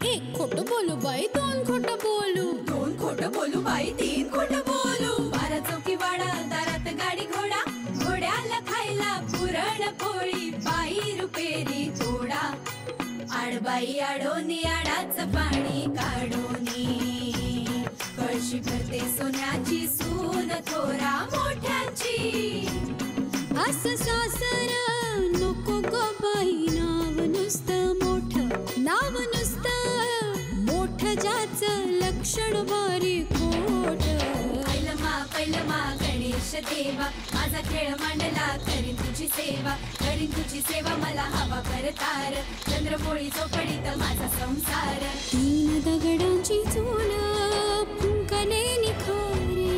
एक खोटं बोलू बाई, दोन खोटं बोलू, दोन खोटं बोलू बाई, तीन खोटं बोलू. 12 चौकी वाडा, दारात गाडी घोडा, घोड्याला खायला पुरण पोळी, बाई रुपेरी थोडा. आडबाई आडोनी आडाच पाणी काढोनी, कळशी भरते सोन्याची सून थोरा मोठ्याची. असं सासर नको ग बाई, नाव नुसतं मोठं, नाव नुसतं मोठं, ज्याचं लक्षण बारी खोट. पैलमा गणेश देवा, माझा खेळ मांडला, करीन तुझी सेवा, करीन तुझी सेवा, मला हवा करतार, चंद्रपोळी चौकडीत माझा संसार. 3 दगडांची चूल फुंकले निखारे,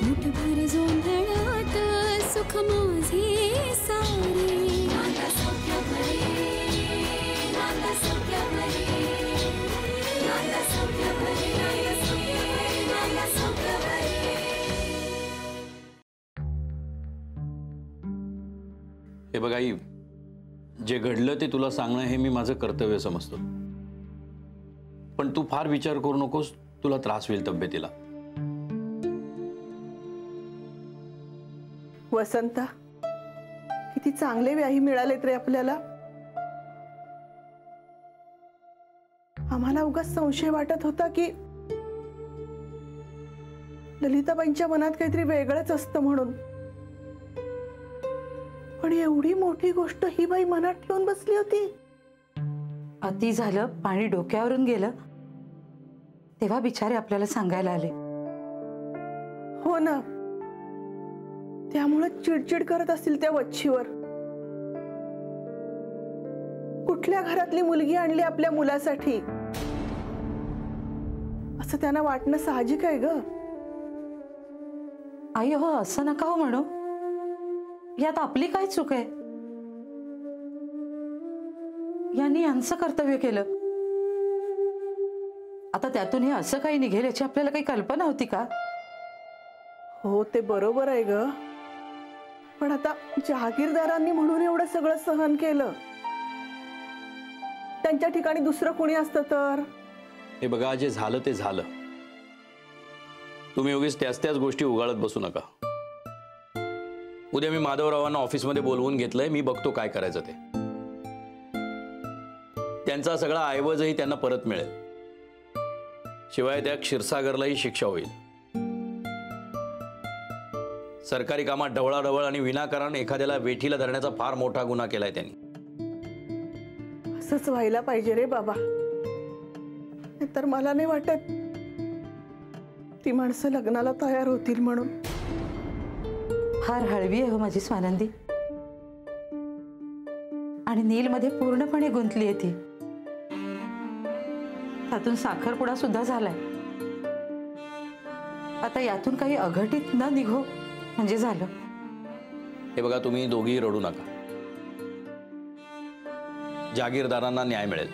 मुठभर जोंधळात सुख माझे सारे. नांदा सौख्य भरे, नांदा सौख्य भरे, नांदा सौख्य भरे, नांदा सौख्य भरे. हे बघ आई, जे घडलं ते तुला सांगणं हे मी माझं कर्तव्य समजतो, पण तू फार विचार करू नकोस, तुला त्रास होईल तब्येतीला. वसंता, किती चांगले व्याही मिळालेत रे आपल्याला. आम्हाला उगाच संशय वाटत होता की ललिताबाईंच्या मनात काहीतरी वेगळंच असतं म्हणून, पण एवढी मोठी गोष्ट ही बाई मनात ठेवून बसली होती. अति झालं, पाणी डोक्यावरून गेलं तेव्हा बिचारे आपल्याला सांगायला आले. हो ना, त्यामुळे चिडचिड करत असतील त्या वच्छीवर. कुठल्या घरातली मुलगी आणली आपल्या मुलासाठी असं त्यांना वाटणं साहजिक आहे ग. आई हो, असं नका हो म्हणू, यात आपली काय चूक आहे. यांनी यांचं कर्तव्य केलं, आता त्यातून हे असं काही निघेल याची आपल्याला काही कल्पना होती का? हो, ते बरोबर आहे ग, पण आता जहागीरदारांनी म्हणून एवढं सगळं सहन केलं, त्यांच्या ठिकाणी दुसरं कोणी असतं तर. हे बघा, जे झालं ते झालं, तुम्ही उगीच त्याच गोष्टी उगाळत बसू नका. उद्या मी माधवरावांना ऑफिसमध्ये बोलवून घेतलंय, मी बघतो काय करायचं ते. त्यांचा सगळा ऐवजही त्यांना परत मिळेल, शिवाय त्या क्षीरसागरलाही शिक्षा होईल. सरकारी कामात ढवळाढवळ आणि विनाकारण एखाद्याला वेठीला धरण्याचा फार मोठा गुन्हा केलाय त्यांनी. असंच व्हायला पाहिजे रे बाबा, तर मला नाही वाटत ती माणसं लग्नाला तयार होतील म्हणून. फार हळवी आहे हो माझी स्वानंदी, आणि नीलमध्ये पूर्णपणे गुंतली आहे ती. त्यातून साखरपुडा सुद्धा झालाय. आता यातून काही अघटित न निघो म्हणजे झालं. हे बघा, तुम्ही दोघी रडू नका, जागीरदारांना न्याय मिळेल.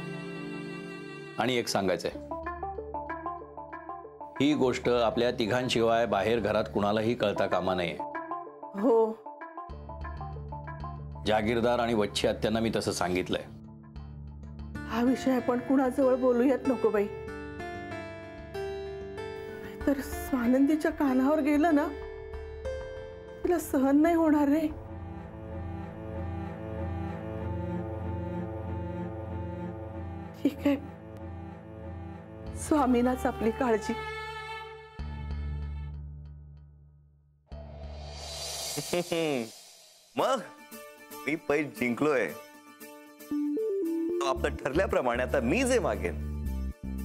आणि एक सांगायचंय, ही गोष्ट आपल्या तिघांशिवाय बाहेर घरात कुणालाही कळता कामा नये. हो, जागीरदार आणि वच्छी आत्यांना मी तसं सांगितलंय. हा विषय आपण कुणाजवळ बोलूयात नको बाई, तर स्वानंदीच्या कानावर गेलं ना, तिला सहन नाही होणार रे. ठीक आहे, स्वामीनाच आपली काळजी. मग मी पैज जिंकलोय. आपलं ठरल्याप्रमाणे आता मी जे मागेन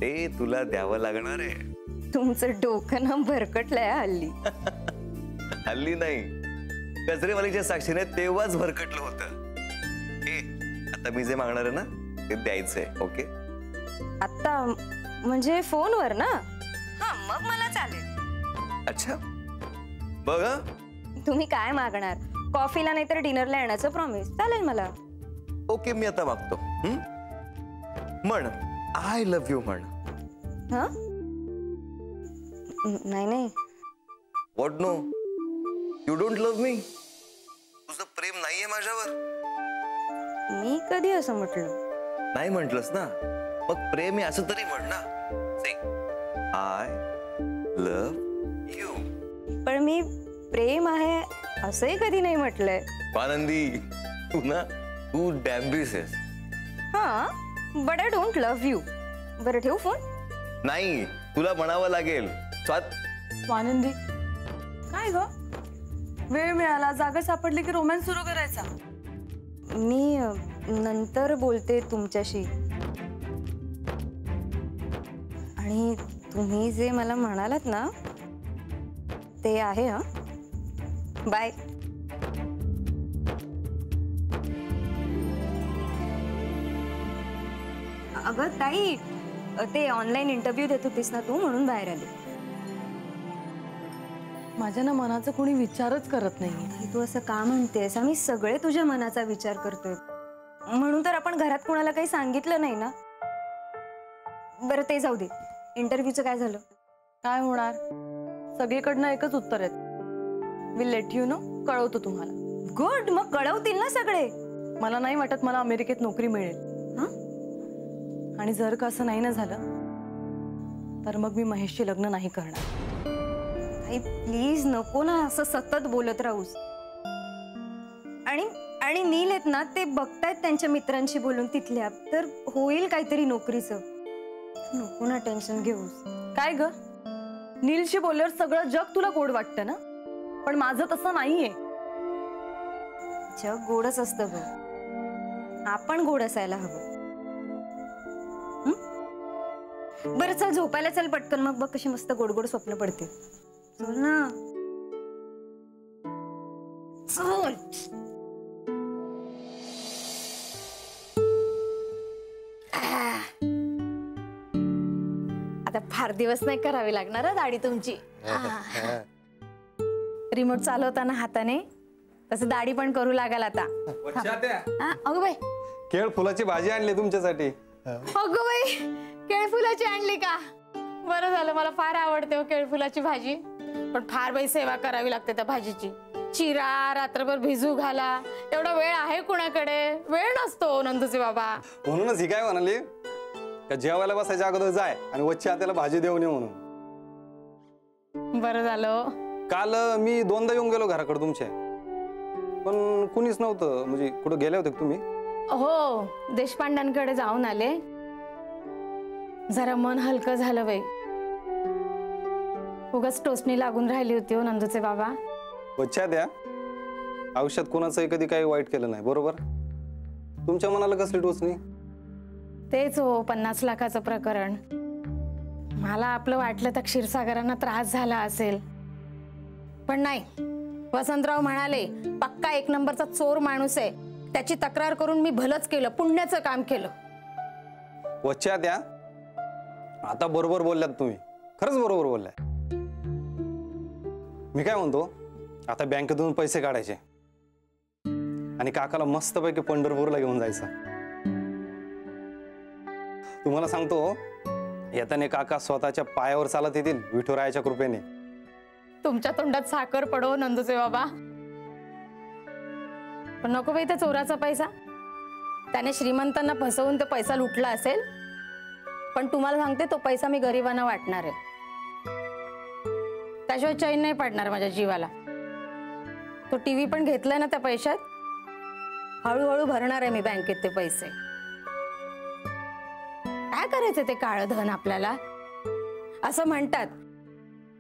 ते तुला द्यावं लागणार आहे. तुमचं डोकं ना भरकटलंय हल्ली. हल्ली नाही, गजरेवालीच्या साक्षीने तेव्हाच भरकटलं होतं. आता मी जे मागणार आहे ना ते द्यायचंय. ओके, आता म्हणजे फोनवर ना? हा, मग मला चालेल. अच्छा, बघ, तुम्ही काय मागणार? कॉफीला नाही तर डिनरला येण्याचं प्रॉमिस. चालेल मला. ओके, मी आता मागतो. म्हण, आय लव्ह यू म्हण. हा, नाही नाही. What? No, you don't love me? तुझं प्रेम नाहीये माझ्यावर? मी कधी असं म्हटलं? नाही म्हंटलस ना, मग प्रेम आहे असं तरी म्हण ना. I love you. पण मी प्रेम आहे असंही कधी नाही म्हटलंय. आनंदी, तू डॅम्बिस आहेस. हा, but I don't love you. बरं ठेवू फोन. नाही, तुला म्हणावं लागेल. आनंदी, काय ग, वेळ मिळाला, जागा सापडली की रोमॅन्स सुरू करायचा. मी नंतर बोलते तुमच्याशी. आणि तुम्ही जे मला म्हणालात ना ते आहे. हा, बाय. अगं ताई, ते ऑनलाईन इंटरव्ह्यू देत होतीस ना तू, म्हणून बाहेर आले. माझ्या ना मनाचा कोणी विचारच करत नाही. तू असं का म्हणतेस? आम्ही सगळे तुझ्या मनाचा विचार करतोय, म्हणून तर आपण घरात कुणाला काही सांगितलं नाही ना. बरं ते जाऊ दे, इंटरव्ह्यूचं काय झालं? काय होणार, सगळीकडनं एकच उत्तर आहे, विल लेट यू नो, कळवतो तुम्हाला. गुड, मग कळवतील ना सगळे. मला नाही वाटत मला अमेरिकेत नोकरी मिळेल. आणि जर का असं नाही ना झालं तर मग मी महेशशी लग्न नाही करणार. प्लीज नको ना असं सतत बोलत राहूस. आणि नील आहेत ना, ते बघतायत त्यांच्या मित्रांशी बोलून तिथल्या, तर होईल काहीतरी नोकरीचं. नको ना टेन्शन घेऊस. काय ग, नीलशी बोलल्यावर सगळं जग तुला गोड वाटतं ना, पण माझं तसं नाहीये. जग गोडच असतं ग, आपण गोड असायला हवं. बरं चल झोपायला चल पटकन, मग बघ कशी मस्त गोड गोड स्वप्न पडते. चल ना, चल. आता फार दिवस नाही करावी लागणार दाढी तुमची. रिमोट चालवताना हाताने तसं दाढी पण करू लागाल आता. अगं बाई, केळ फुलाची भाजी आणली तुमच्यासाठी. अगं बाई, केळफुलाची आणली का? बरं झालं, मला फार आवडते हो केळफुलाची भाजी. पण फार बाई सेवा करावी लागते त्या भाजीची. चिरा, रात्रभर भिजू घाला, एवढा वेळ आहे कुणाकडे? वेळ नसतो नंदूचे बाबा. म्हणूनच ही काय म्हणाली का जेवायला बसायच्या अगोदर जाय आणि वच्ची हाताला भाजी देऊन ये म्हणून. बरं झालं. काल मी 2दा येऊन गेलो घराकडे तुमच्या, पण कुणीच नव्हतं. म्हणजे कुठं गेले होते तुम्ही? हो, देशपांड्यांकडे जाऊन आले. जरा मन हलकं झालं बाई. उगाच टोचणी लागून राहिली होती हो नंदूचे बाबा. वच्छा द्या, आयुष्यात कोणाचंही कधी काही वाईट केलं नाही, बरोबर? तुमच्या मनाला कसली टोचणी? तेच हो, 50 लाखाचं प्रकरण. मला आपलं वाटलं तर क्षीरसागरांना त्रास झाला असेल, पण नाही. वसंतराव म्हणाले पक्का 1 नंबरचा चोर माणूस आहे, त्याची तक्रार करून मी भलंच केलं, पुण्याचं काम केलं. वच्छा द्या, आता बरोबर बोलल्यात तुम्ही, खरंच बरोबर बोललाय. मी काय म्हणतो, आता बँकेतून पैसे काढायचे आणि काकाला मस्तपैकी पंढरपूरला घेऊन जायचं. तुम्हाला सांगतो, येताने काका स्वतःच्या पायावर चालत येतील विठुरायाच्या कृपेने. तुमच्या तोंडात साखर पडो नंदूचे बाबा. पण नको बाई त्या चोराचा पैसा. त्याने श्रीमंतांना फसवून तो पैसा लुटला असेल, पण तुम्हाला सांगते तो पैसा मी गरिबांना वाटणार आहे. त्याशिवाय चैन नाही पडणार माझ्या जीवाला. तो टीव्ही पण घेतलाय ना त्या पैशात, हळूहळू भरणार आहे मी बँकेत ते पैसे. काय करायचं ते काळं धन आपल्याला? असं म्हणतात,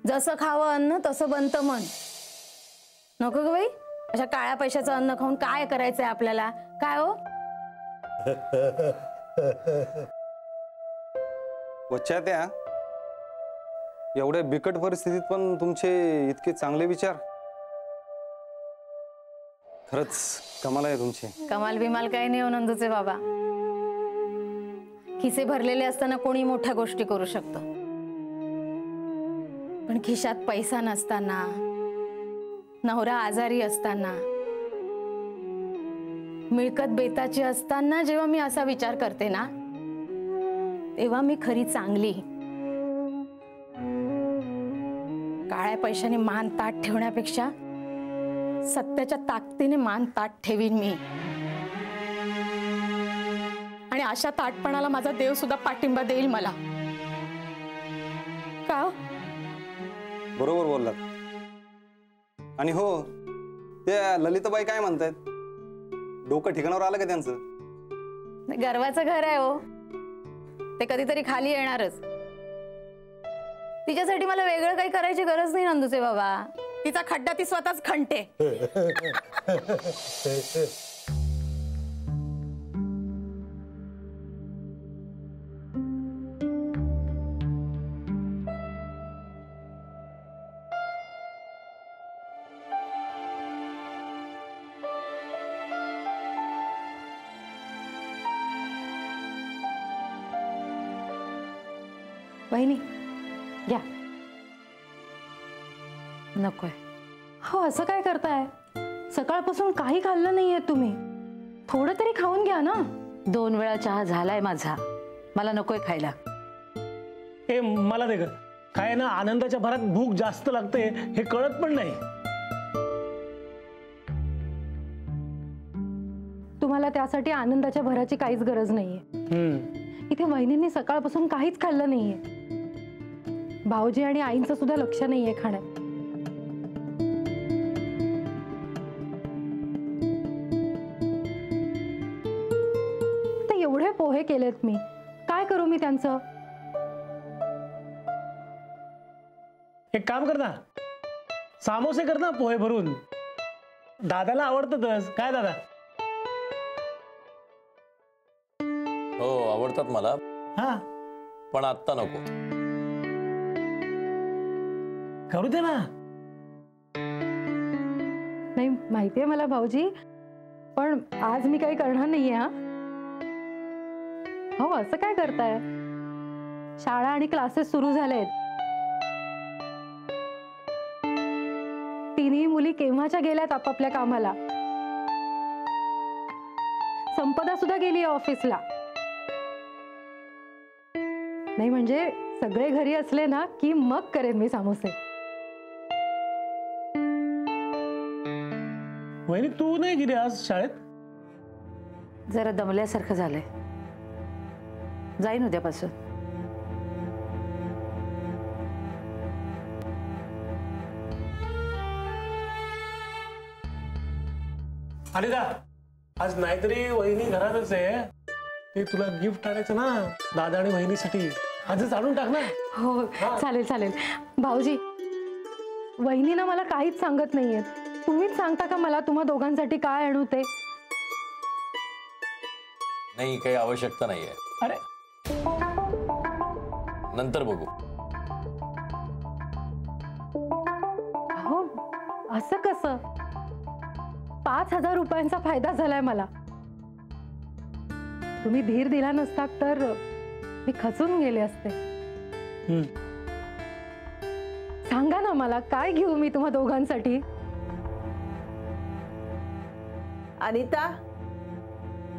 जसं खावं अन्न तसं बनतं मन. नको ग बाई, अशा काळ्या पैशाचं अन्न खाऊन काय करायचंय आपल्याला? काय हो? वच्छा त्या, एवढ्या बिकट परिस्थितीत पण तुमचे इतके चांगले विचार, खरंच कमाल आहे तुमची. कमाल बिमाल काही नाही हो नंदूचे बाबा. खिसे भरलेले असताना कोणी मोठ्या गोष्टी करू शकतो, पण खिशात पैसा नसताना, नवरा आजारी असताना, मिळकत बेताची असताना जेव्हा मी असा विचार करते ना, तेव्हा मी खरी चांगली. काळ्या पैशाने मान ताट ठेवण्यापेक्षा सत्याच्या ताकदीने मान ताट ठेवीन मी. आणि अशा ताटपणाला माझा देव सुद्धा पाठिंबा देईल मला. का? बरोबर बोललात. आणि हो, त्या ललिताबाई काय म्हणतायत? डोकं ठिकाणावर आलं का त्यांचं? गर्वाचं घर आहे हो, ते कधीतरी खाली येणारच. तिच्यासाठी मला वेगळं काही करायची गरज नाही नंदूचे बाबा. तिचा खड्डा ती स्वतःच खणते. वहिनी घ्या. नकोय. हो, असं काय करताय? सकाळपासून काही खाल्लं नाहीये तुम्ही. थोडं तरी खाऊन घ्या ना. 2 वेळा चहा झालाय माझा, मला नकोय खायला. ए मला दे ग. काय ना, आनंदाच्या भरात भूक जास्त लागते हे कळत पण नाही. तुम्हाला त्यासाठी आनंदाच्या भराची काहीच गरज नाहीये. इथे वहिनींनी सकाळपासून काहीच खाल्लं नाहीये. भाऊजी आणि आईंचं सुद्धा लक्ष नाहीये खाण्यात. ते एवढे पोहे केलेत मी, काय करू मी त्यांचं? एक काम कर ना, सामोसे कर ना पोहे भरून. दादाला आवडतातच. काय दादा? हो आवडतात मला, हा पण आत्ता नको. करू दे ना. नाही माहितीये मला भाऊजी, पण आज मी काही करणार नाहीये. हा हो, असं काय करताय? शाळा आणि क्लासेस सुरू झालेत. तिन्ही मुली केव्हाच्या गेल्यात आपापल्या कामाला. संपदा सुद्धा गेली ऑफिसला. नाही म्हणजे सगळे घरी असले ना की मग करेन मी सामोसे. वहिनी तू नाही गेली आज शाळेत? जरा दमल्यासारखं झालंय, जाईन उद्यापासून. अनिता, आज नाहीतरी वहिनी घरातच आहे. ते तुला गिफ्ट आणायचं ना दादा आणि वहिनीसाठी. आजच आणून टाक ना. हो चालेल चालेल. भाऊजी, वहिनी ना मला काहीच सांगत नाहीये. तुम्हीच सांगता का मला तुम्हा दोघांसाठी काय आणू ते? नाही, काही आवश्यकता नाहीये. अरे नंतर बघू. हो, असं कसं? 5,000 रुपयांचा फायदा झालाय मला. तुम्ही धीर दिला नसतात तर मी खचून गेले असते. सांगा ना मला, काय घेऊ मी तुम्हा दोघांसाठी? अनिता,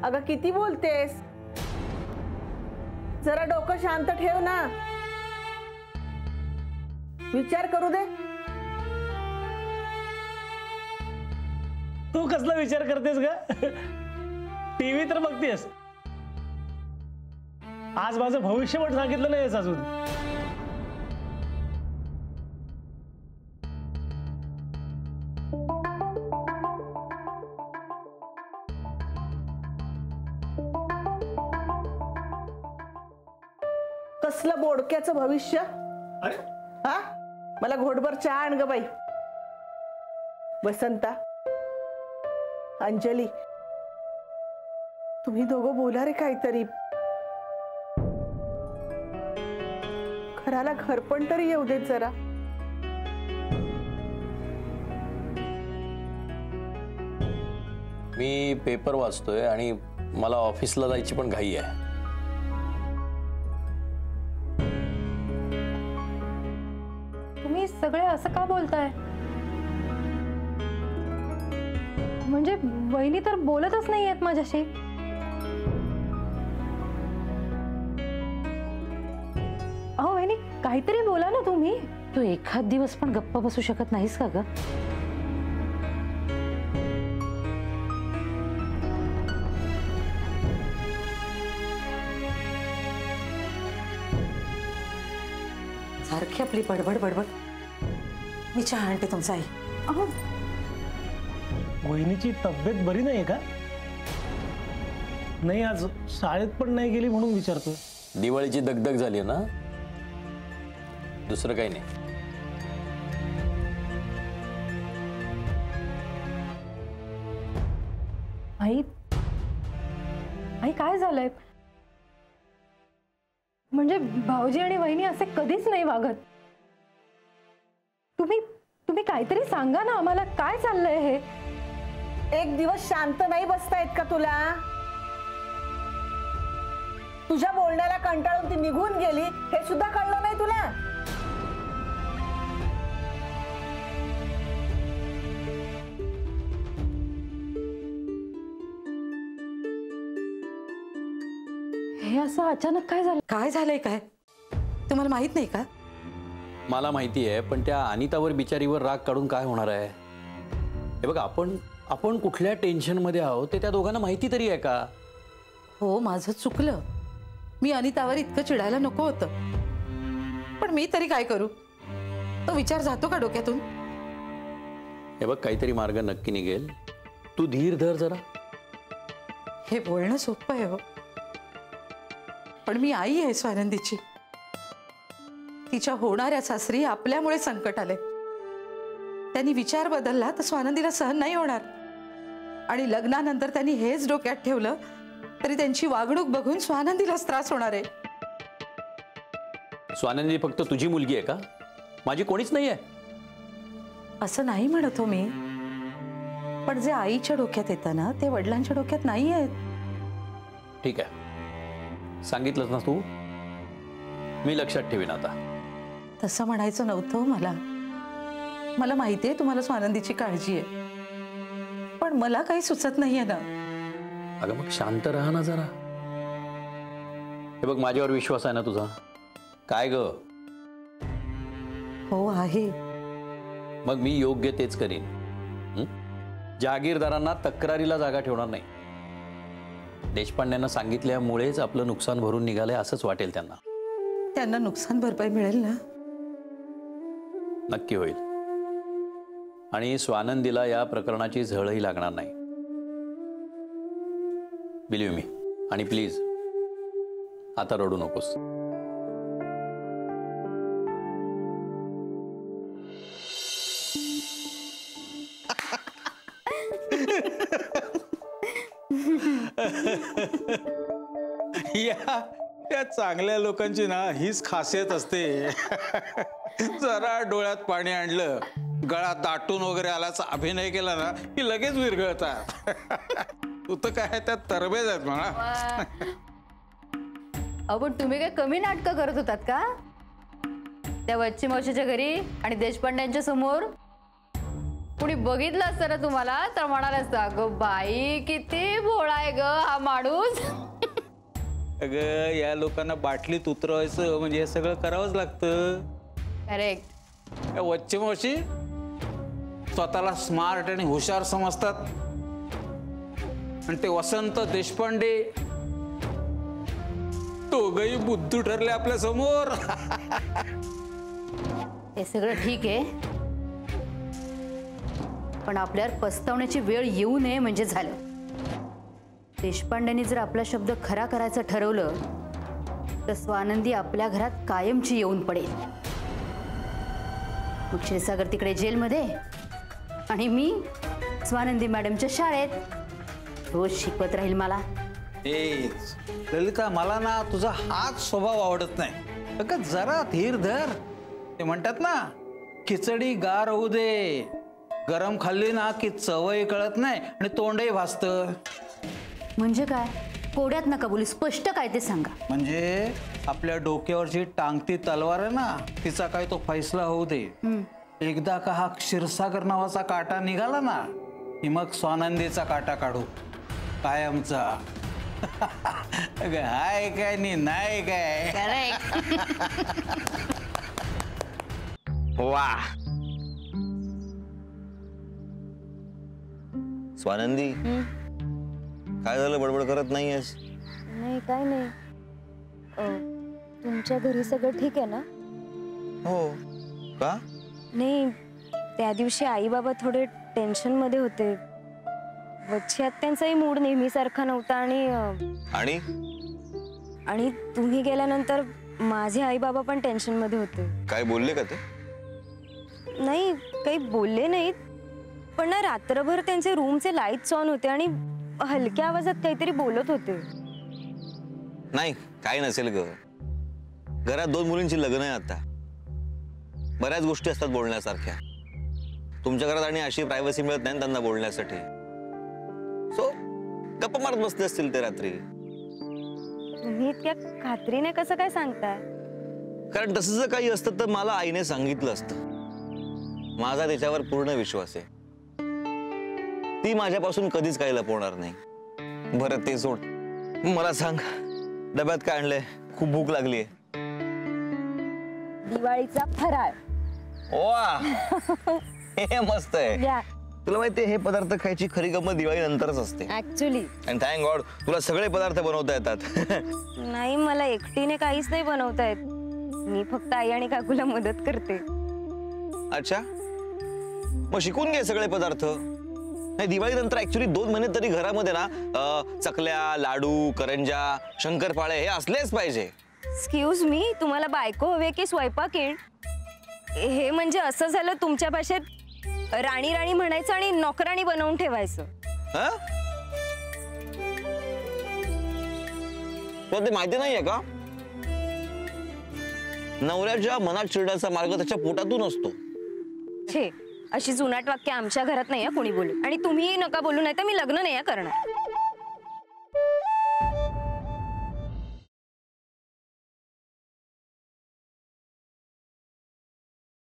अगं किती बोलतेस? जरा डोकं शांत ठेव ना. विचार करू दे. तू कसला विचार करतेस ग? टीव्ही तर बघतेस. आज माझं भविष्य पण सांगितलं नाहीस अजून. कसलं बोडक्याचं भविष्य? अरे हा, मला घोटभर चहा आण ग बाई. वसंता, अंजली, तुम्ही दोघं बोला रे काहीतरी. घराला घरपण तरी येऊ देत जरा. मी पेपर वाचतोय आणि मला ऑफिसला जायची पण घाई आहे. तुम्ही सगळे असं का बोलताय? म्हणजे वहिनी तर बोलतच नाहीयेत माझ्याशी. अहो वहिनी, काहीतरी बोला ना तुम्ही. तू एखाद दिवस पण गप्प बसू शकत नाहीस का ग? सारखी आपली बडबड बडबड. मी चहा आणते तुमचा आई. अहो वहिनीची तब्येत बरी नाही का? नाही, आज शाळेत पण नाही गेली म्हणून विचारतोय. दिवाळीची दगदग झाली ना, दुसरं काही नाही. आई आई काय झालंय? म्हणजे भाऊजी आणि वहिनी असे कधीच नाही वागत. तुम्ही काहीतरी सांगा ना आम्हाला, काय चाललंय हे? एक दिवस शांत नाही बसता येत का तुला? तुझ्या बोलण्याला कंटाळून ती निघून गेली हे सुद्धा कळलं नाही तुला? हे असं अचानक काय झालं? काय झालंय काय तुम्हाला माहित नाही का? मला माहिती आहे, पण त्या अनितावर बिचारीवर राग काढून काय होणार आहे? हे बघ, आपण कुठल्या टेन्शनमध्ये आहोत ते त्या दोघांना माहिती तरी आहे का? हो, माझं चुकलं. मी अनितावर इतकं चिडायला नको होतं, पण मी तरी काय करू? तो विचार जातो का डोक्यातून? हे बघ, काहीतरी मार्ग नक्की निघेल. तू धीर धर जरा. हे बोलणं सोपं आहे हो, पण मी आई आहे स्वानंदीची. तिच्या होणाऱ्या सासरी आपल्यामुळे संकट आले. त्यांनी विचार बदलला तर स्वानंदीला सहन नाही होणार. आणि लग्नानंतर त्यांनी हेच डोक्यात ठेवलं तरी त्यांची वागणूक बघून स्वानंदीलाच त्रास होणार आहे. स्वानंदी फक्त तुझी मुलगी आहे का? माझी कोणीच नाही आहे. असं नाही म्हणत हो मी, पण जे आईच्या डोक्यात येतं ना ते वडिलांच्या डोक्यात नाही आहेत. ठीक आहे, सांगितलंस ना तू, मी लक्षात ठेवीन आता. तसं म्हणायचं नव्हतं मला. मला माहितीये तुम्हाला स्वानंदीची काळजी आहे, पण मला काही सुचत नाहीये ना. अगं मग शांत राहा ना जरा. हे बघ, माझ्यावर विश्वास आहे ना तुझा? काय ग? हो आहे. मग मी योग्य तेच करीन. जहागीरदारांना तक्रारीला जागा ठेवणार नाही. देशपांड्यांना सांगितल्यामुळेच आपलं नुकसान भरून निघालंय असंच वाटेल त्यांना. त्यांना नुकसान भरपाई मिळेल ना? नक्की होईल. आणि स्वानंदीला या प्रकरणाची झळही लागणार नाही. बिलीव्ह मी. आणि प्लीज आता रडू नकोस. या चांगल्या लोकांची ना हीच खासियत असते. जरा डोळ्यात पाणी आणलं, गळा दाटून वगैरे आल्याचा अभिनय केला ना की लगेच विरघळतात. तू तर काय त्यात तरबेज आहेत म्हणा. पण तुम्ही काय कमी नाटकं करत होतात का त्या वच्ची मावशीच्या घरी आणि देशपांड्यांच्या समोर? कुणी बघितलं असतं ना तुम्हाला तर म्हणाल असतं, अगं बाई किती भोळा आहे ग हा माणूस. अगं या लोकांना बाटलीत उतरवायचं म्हणजे हे सगळं करावंच लागतं. करेक्ट. या वच्ची मावशी स्वतःला स्मार्ट आणि हुशार समजतात, आणि ते वसंत देशपांडे दोघही बुद्धू ठरले आपल्या समोर. हे सगळं ठीक आहे, पण आपल्यावर पस्तावण्याची वेळ येऊ नये म्हणजे झालं. देशपांड्यांनी जर आपला शब्द खरा करायचं ठरवलं तर स्वानंदी आपल्या घरात कायमची येऊन पडेल. मग क्षीरसागर तिकडे जेलमध्ये आणि मी स्वानंदी मॅडमच्या शाळेत रोज शिकवत राहील मला. ललिता, मला ना तुझा हाच स्वभाव आवडत नाही. अगं जरा धीर धर. ते म्हणतात ना, खिचडी गार होऊ दे, गरम खाल्ली ना की चवही कळत नाही आणि तोंडही भासतं. म्हणजे काय? कोड्यात नका बोलू, स्पष्ट काय ते सांगा. म्हणजे आपल्या डोक्यावरची टांगती तलवार आहे ना, तिचा काय तो फैसला होऊ दे. एकदा का हा क्षीरसागर नावाचा काटा निघाला ना की मग स्वानंदीचा काटा काढू कायमचा. हाय काय नाही काय. वा स्वानंदी, काय झालं? बडबड करत नाहीयेस? नाही, काय नाही. तुमच्या घरी सगळं ठीक आहे ना? हो का? नाही, त्या दिवशी आई बाबा थोडे टेन्शन मध्ये होते. वच्छी आत्यांचाही मूड नेहमीसारखा नव्हता आणि आणि तुम्ही गेल्यानंतर माझे आई बाबा पण टेन्शन मध्ये होते. काय बोलले का ते? नाही, काही बोलले नाहीत, पण ना रात्रभर त्यांचे रूमचे लाईट्स ऑन होते आणि हलक्या आवाजात काहीतरी बोलत होते. नाही, काय नसेल ग. घरात 2 मुलींची लग्न आहे आता. बऱ्याच गोष्टी असतात बोलण्यासारख्या. तुमच्या घरात आणि अशी प्रायव्हसी मिळत नाही त्यांना बोलण्यासाठी. सो गप्पा मारत बसले असतील ते रात्री. तुम्ही इतक्या खात्रीने कसं काय सांगताय? कारण तसं जर काही असतं तर मला आईने सांगितलं असतं. माझा त्याच्यावर पूर्ण विश्वास आहे. ती माझ्यापासून कधीच काही लपवणार नाही. बरं ते सोड, मला सांग डब्यात काय आणलंय? खूप भूक लागलीये. दिवाळीचा फराळ. वा, हे मस्त आहे. तुला माहिती हे पदार्थ खायची खरी गंमत दिवाळी नंतरच असते ऍक्च्युली. आणि थँक गॉड तुला सगळे पदार्थ बनवता येतात. नाही, मला एकटीने काहीच नाही बनवता येत. मी फक्त आई आणि काकूला मदत करते. अच्छा, मग शिकून घे सगळे पदार्थ. नाही, दिवाळी नंतर ऍक्च्युली 2 महिने तरी घरामध्ये ना चकल्या, लाडू, करंजा, शंकरपाळे हे असलेच पाहिजे. एक्सक्यूज मी, तुम्हाला बायको हवे की स्वयंपाक येईल? हे म्हणजे असं झालं तुमच्या भाषेत राणी राणी म्हणायचं आणि नोकराणी बनवून ठेवायचं. तुला ते माहिती नाहीये का? नवऱ्याच्या मनात चिरण्याचा मार्ग त्याच्या पोटातून असतो. छे, अशी जुनाट वाक्य आमच्या घरात नाही कोणी बोलू. आणि तुम्ही नका बोलू, नाही तर मी लग्न नाही करणार.